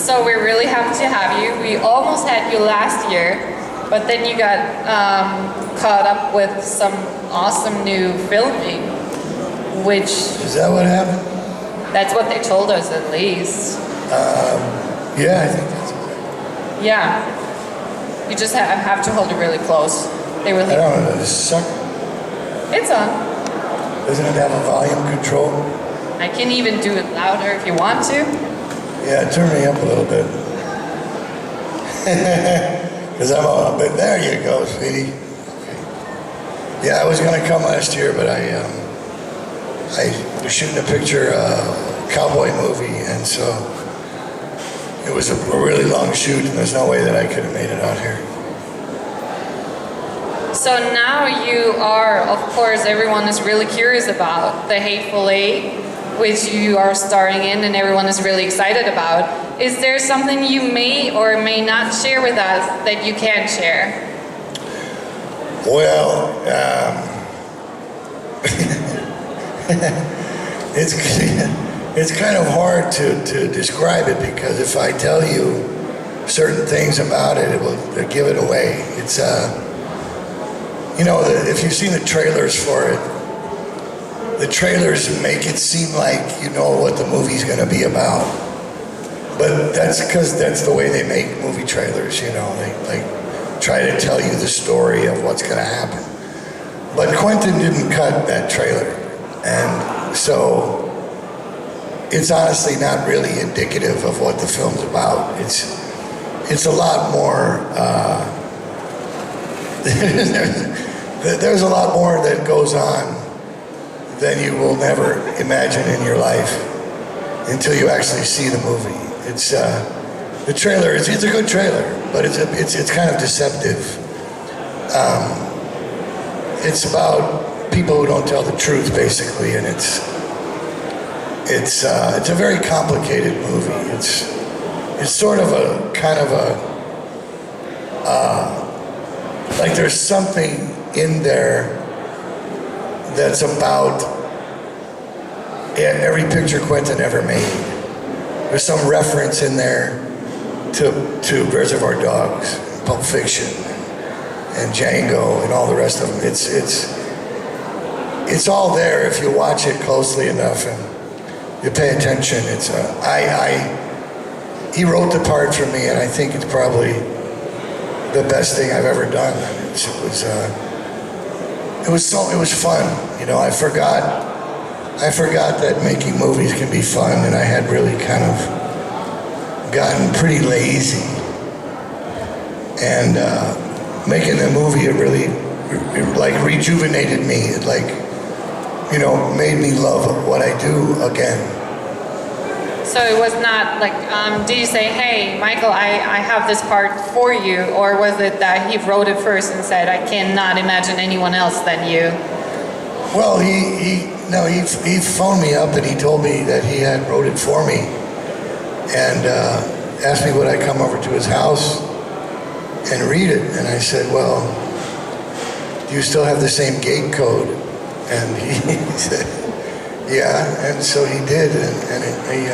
So we're really happy to have you. We almost had you last year, but then you got caught up with some awesome new filming, which... Is that what happened? That's what they told us, at least. Yeah, I think that's okay. Yeah. You just have to hold it really close. They really... I don't know, this suck. It's on. Doesn't it have a volume control? I can even do it louder if you want to. Yeah, turn me up a little bit. Because I'm a bit, there you go, sweetie. Okay. Yeah, I was going to come last year, but I was shooting a picture, cowboy movie, and so it was a really long shoot, and there's no way that I could have made it out here. So now you are, of course, everyone is really curious about The Hateful Eight, which you are starring in and everyone is really excited about. Is there something you may or may not share with us that you can share? Well, it's kind of hard to describe it, because if I tell you certain things about it, it will give it away. It's you know, if you've seen the trailers for it, the trailers make it seem like you know what the movie's going to be about. But that's because that's the way they make movie trailers, you know. They like try to tell you the story of what's going to happen. But Quentin didn't cut that trailer. And so it's honestly not really indicative of what the film's about. It's a lot more, there's a lot more that goes on than you will never imagine in your life until you actually see the movie. It's the trailer. It's a good trailer, but it's kind of deceptive. It's about people who don't tell the truth, basically, and it's a very complicated movie. It's sort of a kind of a like there's something in there that's about every picture Quentin ever made. There's some reference in there to Reservoir Dogs, Pulp Fiction, and Django, and all the rest of them. It's all there if you watch it closely enough and you pay attention. He wrote the part for me, and I think it's probably the best thing I've ever done. It was fun, you know. I forgot that making movies can be fun, and I had really kind of gotten pretty lazy. And making the movie, it really like rejuvenated me. It like, you know, made me love what I do again. So it was not like, did you say, hey, Michael, I have this part for you, or was it that he wrote it first and said, I cannot imagine anyone else than you? Well, he phoned me up and he told me that he had wrote it for me, and asked me would I come over to his house and read it. And I said, well, do you still have the same gate code? And he said, yeah. And so he did, and he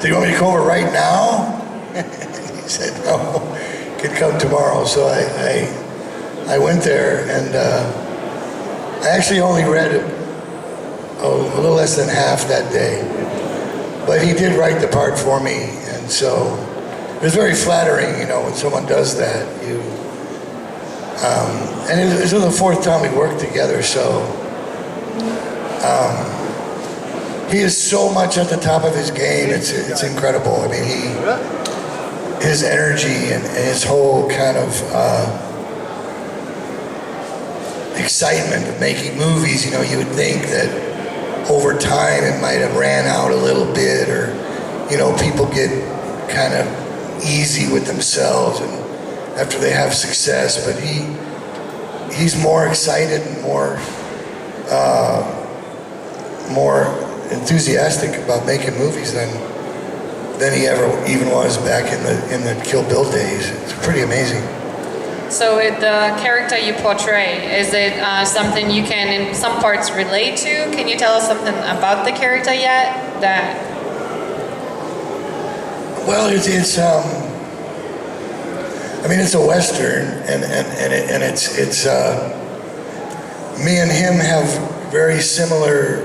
said, you want me to come over right now? He said, no, could come tomorrow. So I went there, and I actually only read a little less than half that day. But he did write the part for me, and so it was very flattering, you know, when someone does that. And it was the fourth time we worked together, so he is so much at the top of his game. It's incredible. I mean, his energy and his whole kind of excitement of making movies. You know, you would think that over time it might have ran out a little bit, or, you know, people get kind of easy with themselves and after they have success. But he's more excited and more enthusiastic about making movies than he ever even was back in the Kill Bill days. It's pretty amazing. So the character you portray, is it something you can in some parts relate to? Can you tell us something about the character yet? Well, I mean, it's a Western, and it's me and him have very similar,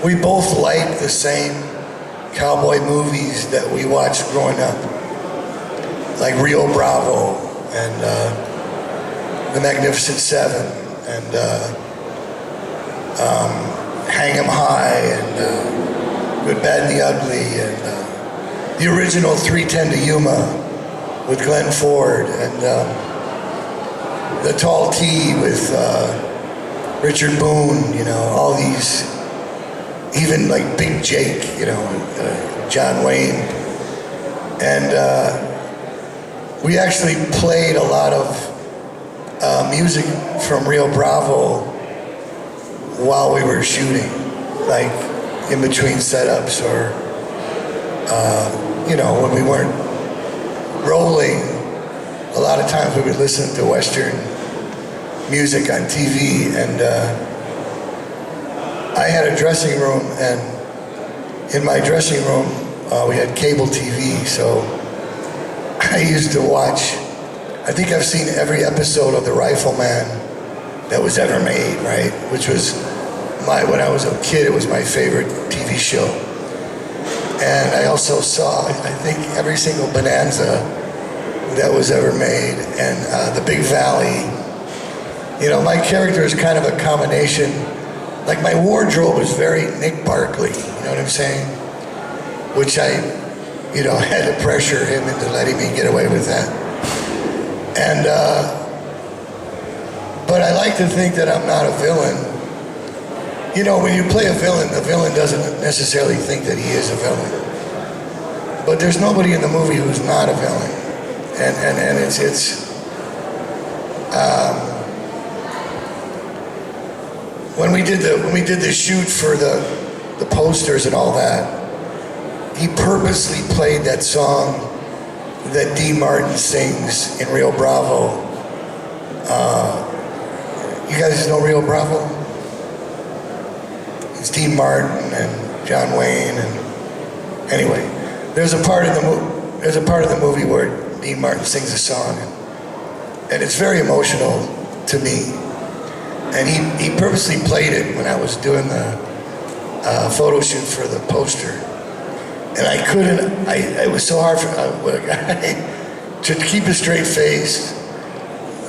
we both like the same cowboy movies that we watched growing up, like Rio Bravo and The Magnificent Seven and Hang 'em High and Good, Bad, and the Ugly and the original 310 to Yuma with Glenn Ford and The Tall T with Richard Boone, you know, all these, even like Big Jake, you know, John Wayne. And we actually played a lot of music from Rio Bravo while we were shooting, like in between setups or, you know, when we weren't rolling. A lot of times we would listen to Western music on TV, and I had a dressing room, and in my dressing room we had cable TV, so I used to watch, I think I've seen every episode of The Rifleman that was ever made, right? Which was when I was a kid, it was my favorite TV show. And I also saw, I think, every single Bonanza that was ever made, and The Big Valley. You know, my character is kind of a combination, like my wardrobe is very Nick Barkley, you know what I'm saying? Which I, you know, had to pressure him into letting me get away with that. And, but I like to think that I'm not a villain. You know, when you play a villain, the villain doesn't necessarily think that he is a villain. But there's nobody in the movie who's not a villain. And it's when we did the shoot for the posters and all that, he purposely played that song that Dean Martin sings in Rio Bravo. You guys know Rio Bravo? It's Dean Martin and John Wayne, and anyway, there's a part of the movie where Dean Martin sings a song, and it's very emotional to me. And he purposely played it when I was doing the photo shoot for the poster, and I couldn't. It was so hard for a guy to keep a straight face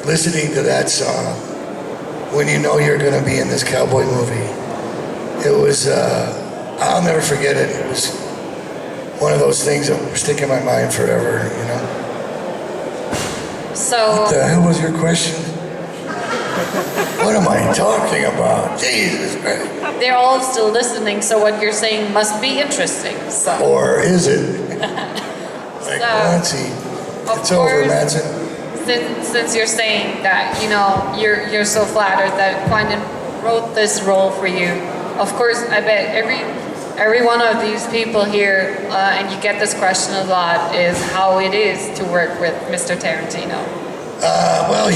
listening to that song when you know you're going to be in this cowboy movie. It was, I'll never forget it. It was one of those things that will stick in my mind forever, you know? So... What the hell was your question? What am I talking about? Jesus Christ. They're all still listening, so what you're saying must be interesting, so... Or is it? Like, let's see. It's over, Madsen. Since you're saying that, you know, you're so flattered that Quentin wrote this role for you, of course, I bet every one of these people here, and you get this question a lot, is how it is to work with Mr. Tarantino. Well,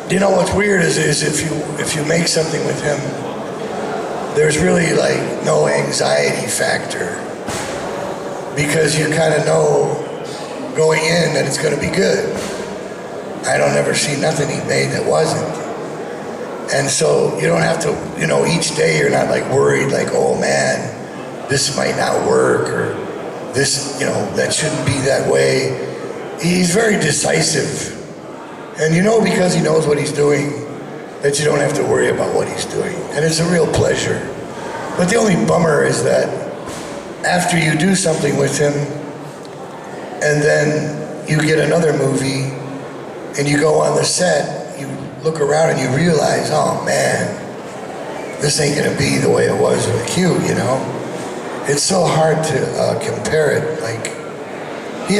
you know what's weird is if you make something with him, there's really like no anxiety factor, because you kind of know going in that it's going to be good. I don't ever see nothing he made that wasn't. And so you don't have to, you know, each day you're not like worried like, oh man, this might not work, or this, you know, that shouldn't be that way. He's very decisive. And you know, because he knows what he's doing, that you don't have to worry about what he's doing. And it's a real pleasure. But the only bummer is that after you do something with him, and then you get another movie, and you go on the set, you look around and you realize, oh man, this ain't gonna be the way it was with Q, you know? It's so hard to compare it. Like, he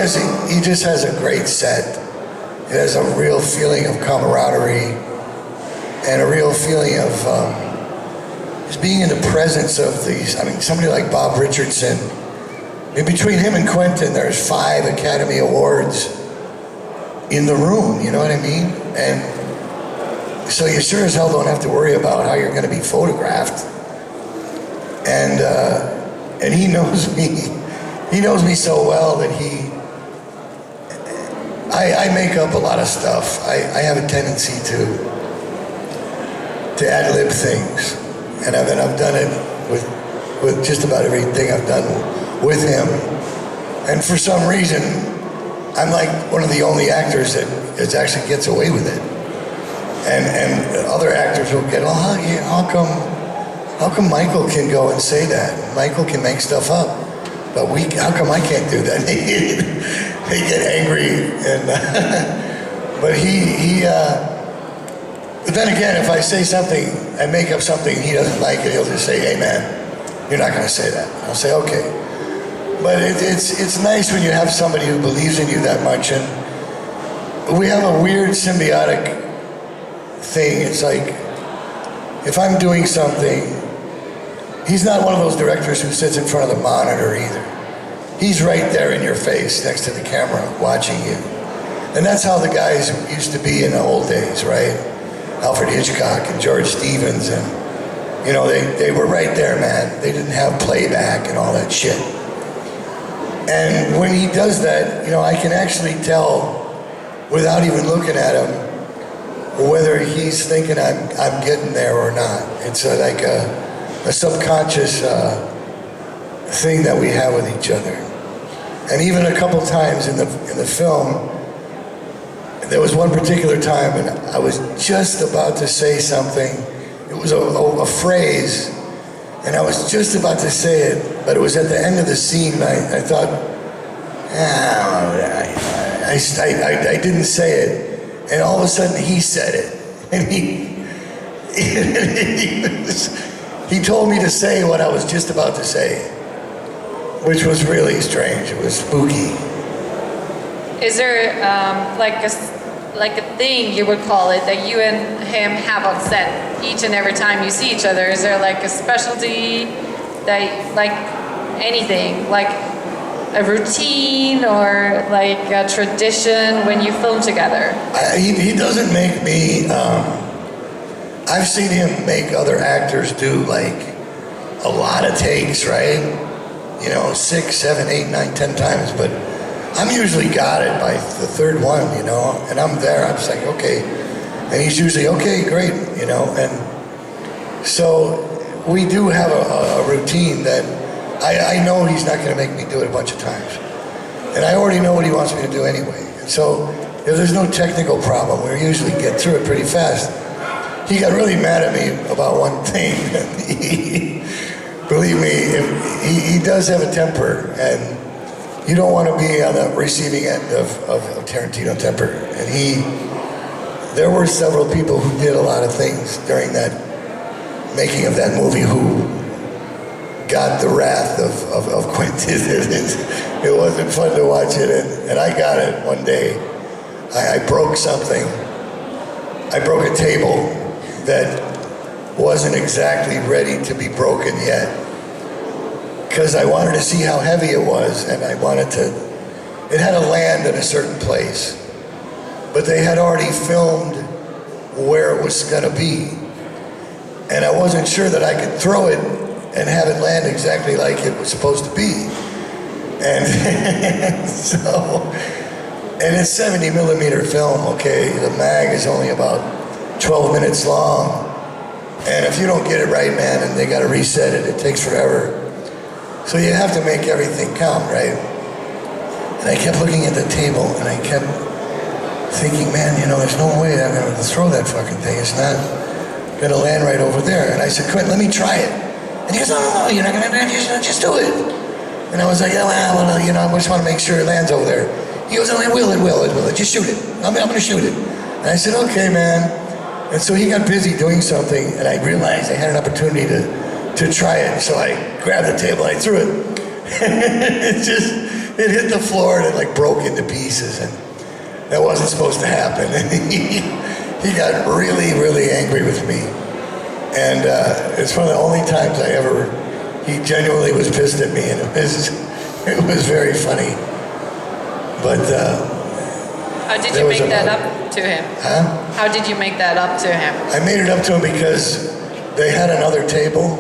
just has a great set. It has a real feeling of camaraderie and a real feeling of just being in the presence of these, I mean, somebody like Bob Richardson. I mean, between him and Quentin, there's 5 Academy Awards in the room, you know what I mean? And so you sure as hell don't have to worry about how you're going to be photographed. And And he knows me. He knows me so well that I make up a lot of stuff. I have a tendency to ad-lib things. And I've done it with just about everything I've done with him. And for some reason, I'm like one of the only actors that actually gets away with it. And other actors will get, how come Michael can go and say that? Michael can make stuff up, but how come I can't do that? They get angry, and but but then again, if I say something, I make up something he doesn't like it, he'll just say, hey man, you're not gonna say that. I'll say, okay. But it's nice when you have somebody who believes in you that much, and we have a weird symbiotic thing. It's like, if I'm doing something, he's not one of those directors who sits in front of the monitor either. He's right there in your face next to the camera watching you. And that's how the guys used to be in the old days, right? Alfred Hitchcock and George Stevens, and they were right there, man. They didn't have playback and all that shit. And when he does that, I can actually tell without even looking at him whether he's thinking I'm getting there or not. It's like a subconscious thing that we have with each other. And even a couple times in the film, there was one particular time, and I was just about to say something. It was a phrase, and I was just about to say it, but it was at the end of the scene. I thought, I didn't say it. And all of a sudden he said it. And he told me to say what I was just about to say, which was really strange. It was spooky. Is there like a thing, you would call it, that you and him have on set each and every time you see each other? Is there like a specialty that, like anything, like a routine or like a tradition when you film together? He doesn't make me, I've seen him make other actors do like a lot of takes, right? 6, 7, 8, 9, 10 times, but I'm usually got it by the third one, and I'm there, I'm just like, okay. And he's usually, okay, great, and so we do have a routine that I know he's not gonna make me do it a bunch of times. And I already know what he wants me to do anyway. And so if there's no technical problem, we usually get through it pretty fast. He got really mad at me about one thing. Believe me, he does have a temper, and you don't want to be on the receiving end of Tarantino temper. And there were several people who did a lot of things during that making of that movie who got the wrath of Quentin. It wasn't fun to watch it, and I got it one day. I broke something. I broke a table that wasn't exactly ready to be broken yet, because I wanted to see how heavy it was, and it had to land in a certain place, but they had already filmed where it was gonna be, and I wasn't sure that I could throw it and have it land exactly like it was supposed to be. And and it's 70 millimeter film, okay? The mag is only about 12 minutes long. And if you don't get it right, man, and they gotta reset it, it takes forever. So you have to make everything count, right? And I kept looking at the table, and I kept thinking, man, there's no way I'm gonna throw that fucking thing. It's not gonna land right over there. And I said, Quentin, let me try it. And he goes, no, you're not gonna just do it. And I was like, well, I just want to make sure it lands over there. He goes, oh, it will. Just shoot it. I'm gonna shoot it. And I said, okay, man. And so he got busy doing something, and I realized I had an opportunity to try it. So I grabbed the table, I threw it. It hit the floor, and it like broke into pieces, and that wasn't supposed to happen. And he got really, really angry with me. And it's one of the only times he genuinely was pissed at me, and it was very funny. But how did you make that up to him? Huh? How did you make that up to him? I made it up to him because they had another table,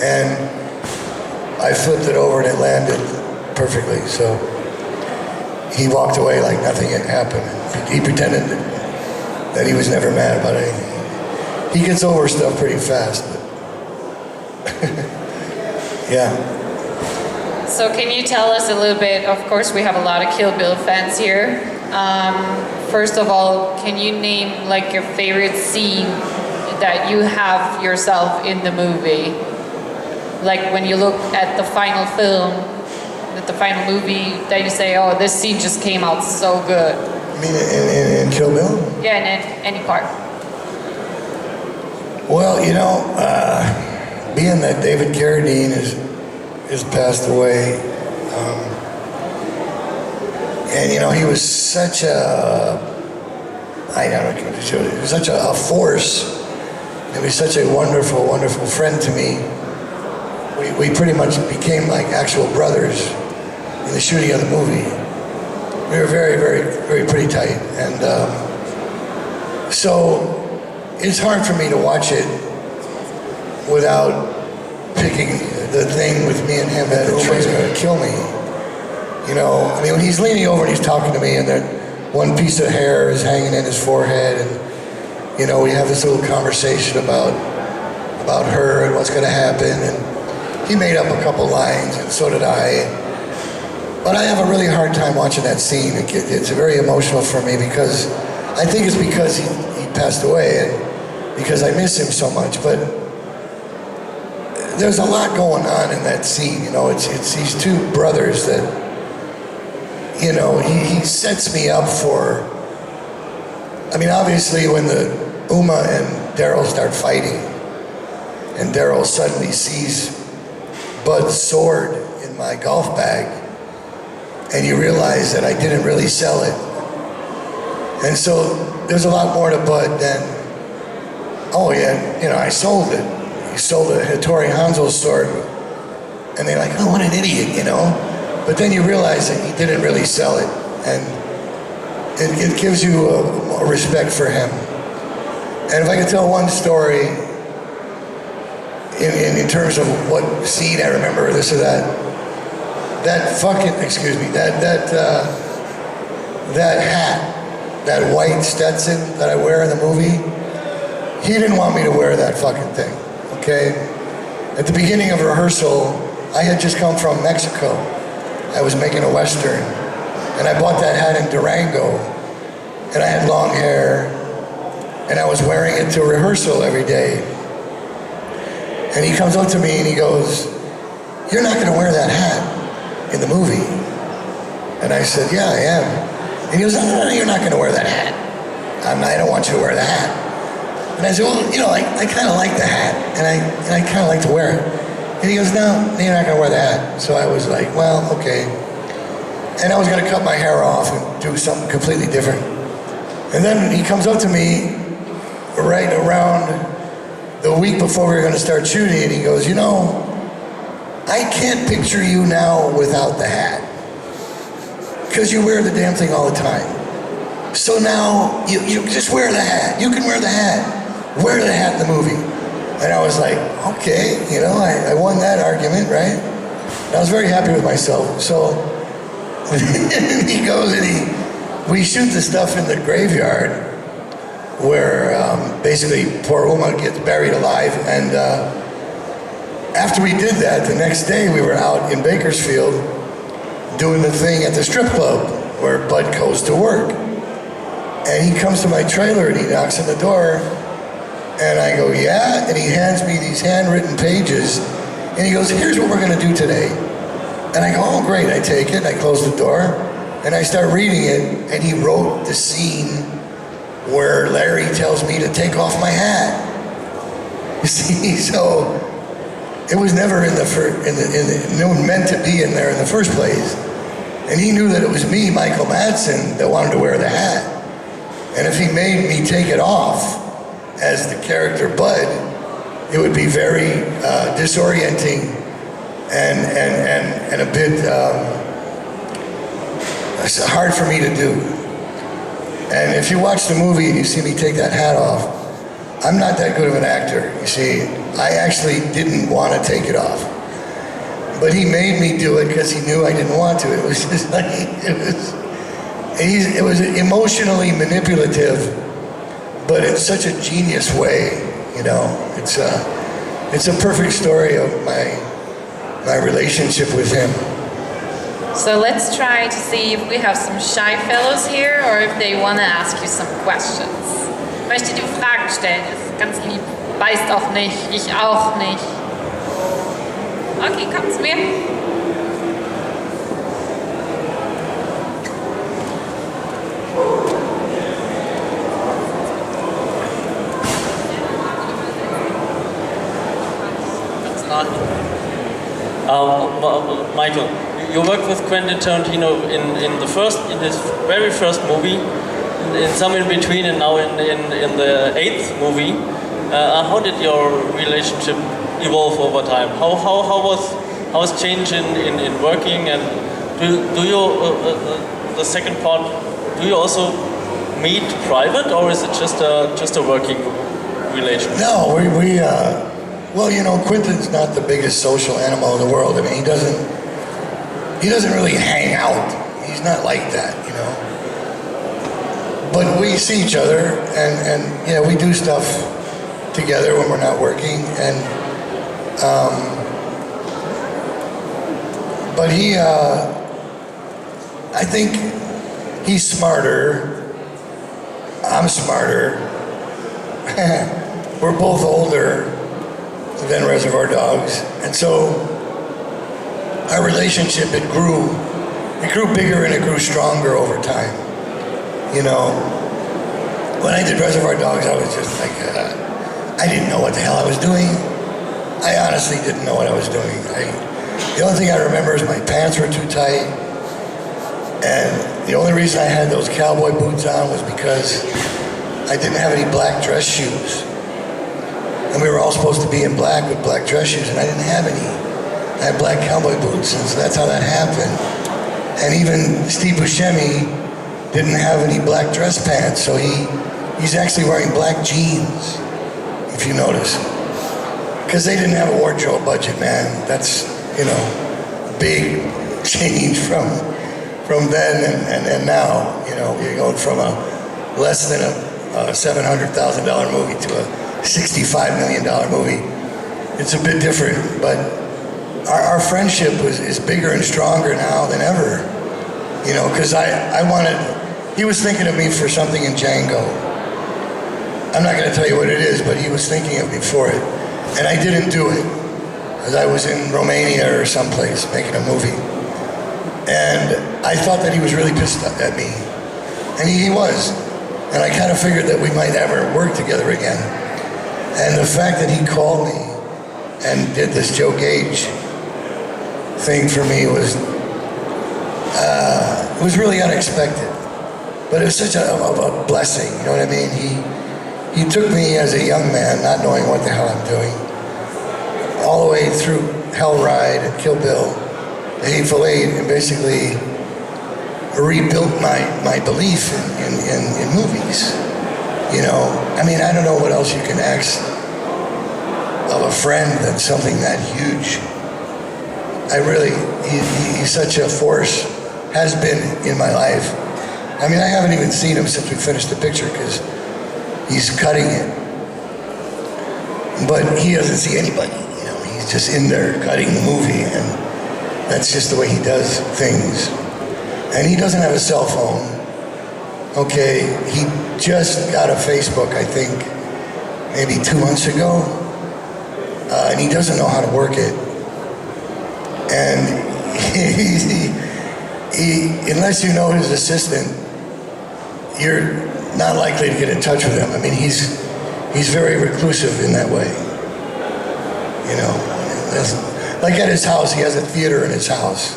and I flipped it over and it landed perfectly. So he walked away like nothing had happened. He pretended that he was never mad about anything. He gets over stuff pretty fast. But yeah. So can you tell us a little bit, of course we have a lot of Kill Bill fans here. First of all, can you name like your favorite scene that you have yourself in the movie? Like when you look at the final film, at the final movie, that you say, oh, this scene just came out so good. I mean, in Kill Bill? Yeah, in any part. Well, you know, being that David Carradine is passed away, and you know, he was such a, I don't know, he was such a force. He was such a wonderful, wonderful friend to me. We pretty much became like actual brothers in the shooting of the movie. We were very, very, very pretty tight. And so it's hard for me to watch it without picking the thing with me and him that Uma's gonna kill me. You know, I mean, when he's leaning over and he's talking to me and that one piece of hair is hanging in his forehead, and you know, we have this little conversation about her and what's gonna happen, and he made up a couple lines and so did I. But I have a really hard time watching that scene. It's very emotional for me because I think it's because he passed away and because I miss him so much. But there's a lot going on in that scene. You know, it's these two brothers that, you know, he sets me up for. I mean, obviously, when the Uma and Daryl start fighting, and Daryl suddenly sees Bud's sword in my golf bag, and you realize that I didn't really sell it. And so there's a lot more to Bud than, oh yeah, you know, I sold it. He sold a Hattori Hanzo's sword. And they're like, oh, what an idiot, you know? But then you realize that he didn't really sell it. And it gives you a respect for him. And if I could tell one story in terms of what scene I remember, or this or that fucking, excuse me, that hat, that white Stetson that I wear in the movie, he didn't want me to wear that fucking thing, okay? At the beginning of rehearsal, I had just come from Mexico. I was making a Western, and I bought that hat in Durango, and I had long hair, and I was wearing it to rehearsal every day. And he comes up to me and he goes, "You're not gonna wear that hat in the movie." And I said, "Yeah, I am." And he goes, "No, you're not gonna wear that hat. I don't want you to wear the hat." And I said, "Well, you know, I kind of like the hat, and I kind of like to wear it." And he goes, "No, you're not gonna wear the hat." So I was like, "Well, okay." And I was gonna cut my hair off and do something completely different. And then he comes up to me right around the week before we were gonna start shooting, and he goes, "You know, I can't picture you now without the hat, because you wear the damn thing all the time. So now you just wear the hat. You can wear the hat. Wear the hat in the movie." And I was like, okay, you know, I won that argument, right? And I was very happy with myself. So he goes and we shoot the stuff in the graveyard where basically poor Uma gets buried alive. And after we did that, the next day we were out in Bakersfield doing the thing at the strip club where Bud goes to work. And he comes to my trailer and he knocks on the door, and I go, "Yeah," and he hands me these handwritten pages, and he goes, "Here's what we're gonna do today." And I go, "Oh, great," I take it, and I close the door, and I start reading it, and he wrote the scene where Larry tells me to take off my hat. You see, so it was never meant to be in there in the first place. And he knew that it was me, Michael Madsen, that wanted to wear the hat. And if he made me take it off as the character Bud, it would be very disorienting and a bit hard for me to do. And if you watch the movie and you see me take that hat off, I'm not that good of an actor, you see. I actually didn't want to take it off. but he made me do it because he knew I didn't want to. It was just like, it was emotionally manipulative, but in such a genius way, you know. It's a perfect story of my relationship with him. So let's try to see if we have some shy fellows here or if they want to ask you some questions. Möchtet ihr Fragen stellen? Ist ganz lieb. Weißt auch nicht, ich auch nicht. Okay, kommt zu mir. Michael, you worked with Quentin Tarantino in his very first movie, in some in between, and now in the 8th movie. How did your relationship evolve over time? How was change in working, and do you the second part? Do you also meet private, or is it just a working relationship? No, we well, you know, Quentin's not the biggest social animal in the world. I mean, he doesn't really hang out. He's not like that, you know. But we see each other, and you know, we do stuff together when we're not working, and but he, I think he's smarter. I'm smarter. We're both older than Reservoir Dogs, and so our relationship, it grew bigger and it grew stronger over time. You know, when I did Reservoir Dogs, I was just like, I didn't know what the hell I was doing. I honestly didn't know what I was doing. The only thing I remember is my pants were too tight, and the only reason I had those cowboy boots on was because I didn't have any black dress shoes. And we were all supposed to be in black with black dress shoes, and I didn't have any. I had black cowboy boots, and so that's how that happened. And even Steve Buscemi didn't have any black dress pants, so he's actually wearing black jeans, if you notice. Because they didn't have a wardrobe budget, man. That's, you know, big change from then and now. You know, you're going from a less than a $700,000 movie to a $65 million movie. It's a bit different, but our friendship is bigger and stronger now than ever. You know, because he was thinking of me for something in Django. I'm not going to tell you what it is, but he was thinking of me for it. And I didn't do it, because I was in Romania or someplace making a movie. And I thought that he was really pissed at me. And he was. And I kind of figured that we might never work together again. And the fact that he called me and did this Joe Gage thing for me was really unexpected. But it was such a blessing, you know what I mean? He took me as a young man, not knowing what the hell I'm doing, all the way through Hell Ride and Kill Bill, The Hateful Eight, and basically rebuilt my belief in movies. You know, I mean, I don't know what else you can ask of a friend than something that huge. He's such a force, has been in my life. I mean, I haven't even seen him since we finished the picture because he's cutting it. But he doesn't see anybody, you know, he's just in there cutting the movie, and that's just the way he does things. And he doesn't have a cell phone. Okay, he just got a Facebook, I think, maybe 2 months ago, and he doesn't know how to work it. And he unless you know his assistant, you're not likely to get in touch with him. I mean, he's very reclusive in that way. You know, like at his house, he has a theater in his house,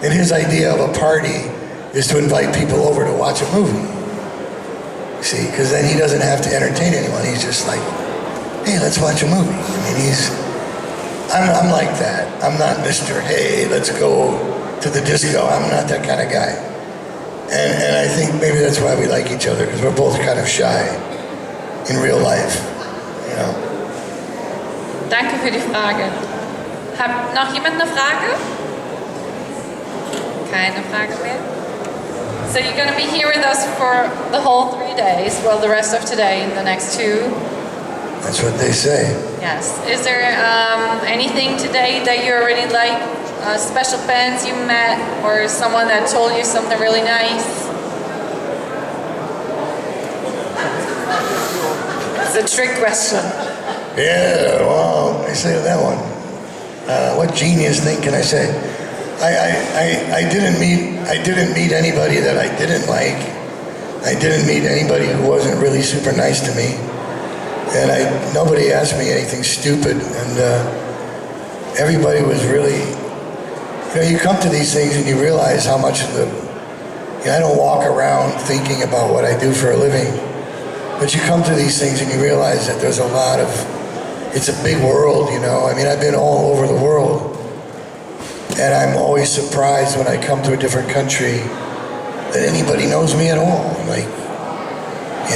and his idea of a party is to invite people over to watch a movie. See, because then he doesn't have to entertain anyone. He's just like, hey, let's watch a movie. I mean, I'm like that. I'm not Mr. Hey, let's go to the disco. I'm not that kind of guy. And I think maybe that's why we like each other, because we're both kind of shy in real life, you know. Danke für die Frage. Hat noch jemand eine Frage? Keine Frage mehr? So you're going to be here with us for the whole 3 days, well, the rest of today and the next 2. That's what they say. Yes. Is there anything today that you already like? Special fans you met, or someone that told you something really nice? It's a trick question. Yeah, well, I say that one. What genius thing can I say? I didn't meet anybody that I didn't like. I didn't meet anybody who wasn't really super nice to me. And nobody asked me anything stupid. And everybody was really, you come to these things and you realize how much of I don't walk around thinking about what I do for a living. But you come to these things and you realize that there's a lot of, it's a big world, I mean, I've been all over the world. And I'm always surprised when I come to a different country that anybody knows me at all. Like,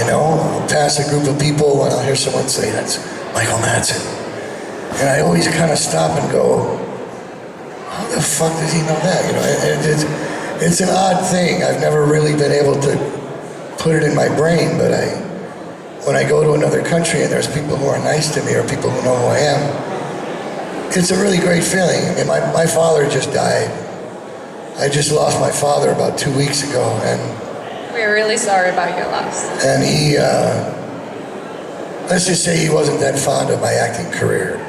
I'll pass a group of people and I'll hear someone say, that's Michael Madsen. And I always kind of stop and go, how the fuck does he know that? And it's an odd thing. I've never really been able to put it in my brain, but when I go to another country and there's people who are nice to me or people who know who I am, it's a really great feeling. I mean, my father just died. I just lost my father about 2 weeks ago, and we're really sorry about your loss. And he, let's just say he wasn't that fond of my acting career.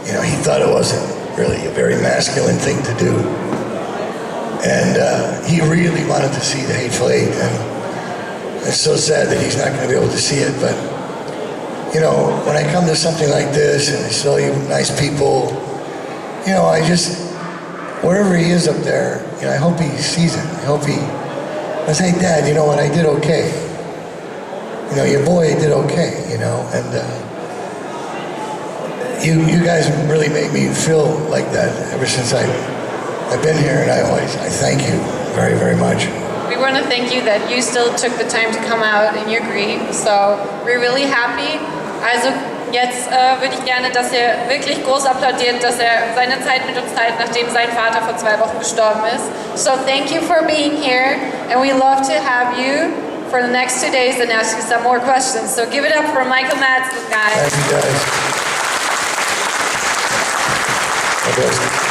He thought it wasn't really a very masculine thing to do. And he really wanted to see The Hateful Eight, and it's so sad that he's not going to be able to see it, but when I come to something like this and I saw you nice people, I just, wherever he is up there, I hope he sees it. I hope I say, Dad, you know what, I did okay. Your boy did okay, and you guys really made me feel like that ever since I've been here, and I thank you very, very much. We want to thank you that you still took the time to come out in your grief, so we're really happy. Also jetzt würde ich gerne, dass ihr wirklich groß applaudiert, dass er seine Zeit mit uns teilt, nachdem sein Vater vor 2 Wochen gestorben ist. So thank you for being here, and we love to have you for the next 2 days and ask you some more questions. So give it up for Michael Madsen, guys. Thank you, guys. God bless you.